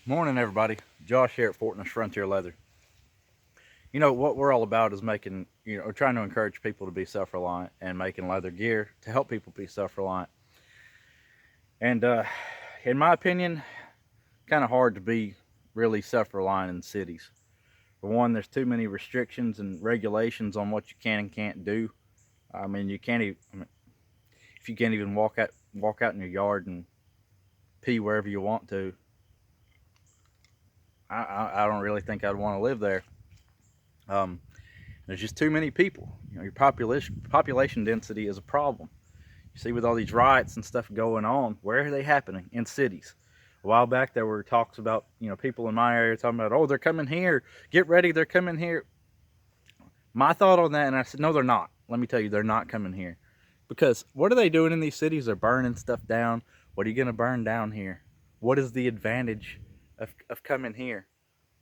Morning, everybody. Josh here at Fortness Frontier Leather. You know what we're all about is making, trying to encourage people to be self-reliant and making leather gear to help people be self-reliant. And in my opinion, kind of hard to be really self-reliant in cities. For one, there's too many restrictions and regulations on what you can and can't do. I mean, you can't even, if you can't even walk out in your yard and pee wherever you want to. I don't really think I'd want to live there. Um, there's just too many people. Your population density is a problem. You see, with all these riots and stuff going on, where are they happening? In cities. A while back, there were talks about people in my area talking about, oh, they're coming here. Get ready, they're coming here. My thought on that, and I said, no, they're not. Let me tell you, they're not coming here. Because what are they doing in these cities? They're burning stuff down. What are you going to burn down here? What is the advantage of coming here?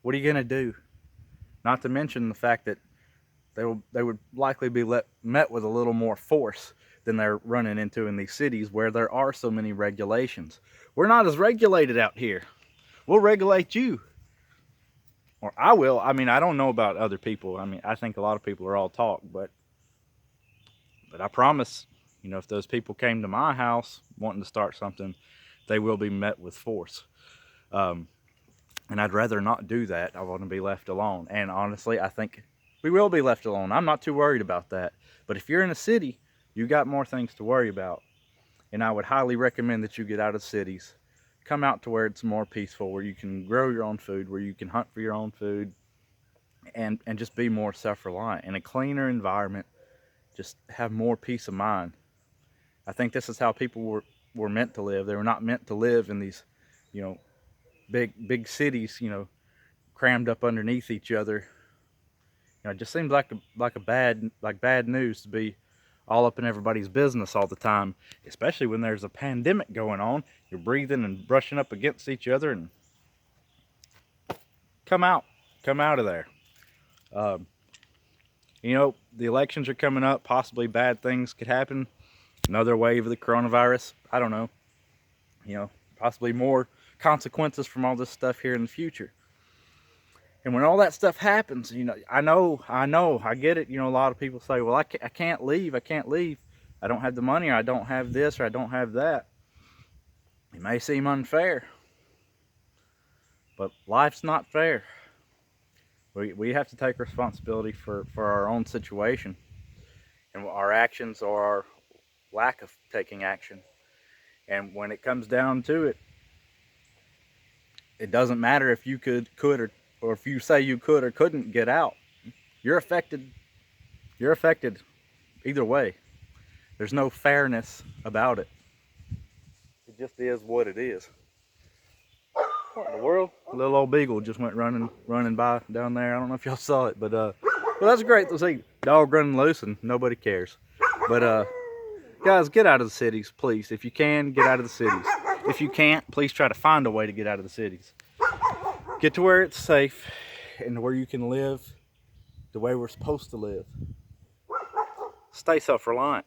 What are you going to do? Not to mention the fact that they would likely be met with a little more force than they're running into in these cities where there are so many regulations. We're not as regulated out here. We'll regulate you. Or I will. I mean, I don't know about other people. I mean, I think a lot of people are all talk, but I promise, if those people came to my house wanting to start something, they will be met with force. And I'd rather not do that. I want to be left alone. And honestly, I think we will be left alone. I'm not too worried about that. But if you're in a city, you got more things to worry about. And I would highly recommend that you get out of cities. Come out to where it's more peaceful, where you can grow your own food, where you can hunt for your own food, and just be more self-reliant. In a cleaner environment, just have more peace of mind. I think this is how people were meant to live. They were not meant to live in these, big cities, crammed up underneath each other. It just seems like bad news to be all up in everybody's business all the time, especially when there's a pandemic going on. You're breathing and brushing up against each other, and come out of there. The elections are coming up. Possibly bad things could happen. Another wave of the coronavirus. I don't know. Possibly more consequences from all this stuff here in the future. And when all that stuff happens, I get it. A lot of people say, well, I can't leave. I don't have the money, or I don't have this, or I don't have that. It may seem unfair, but life's not fair. We have to take responsibility for our own situation and our actions or our lack of taking action. And when it comes down to it, it doesn't matter if you could or if you say you could or couldn't get out. You're affected. You're affected either way. There's no fairness about it. It just is what it is. What in the world? A little old beagle just went running by down there. I don't know if y'all saw it, but well, that's great to see. Dog running loose and nobody cares. But guys, get out of the cities, please. If you can, get out of the cities. If you can't, please try to find a way to get out of the cities. Get to where it's safe and where you can live the way we're supposed to live. Stay self-reliant.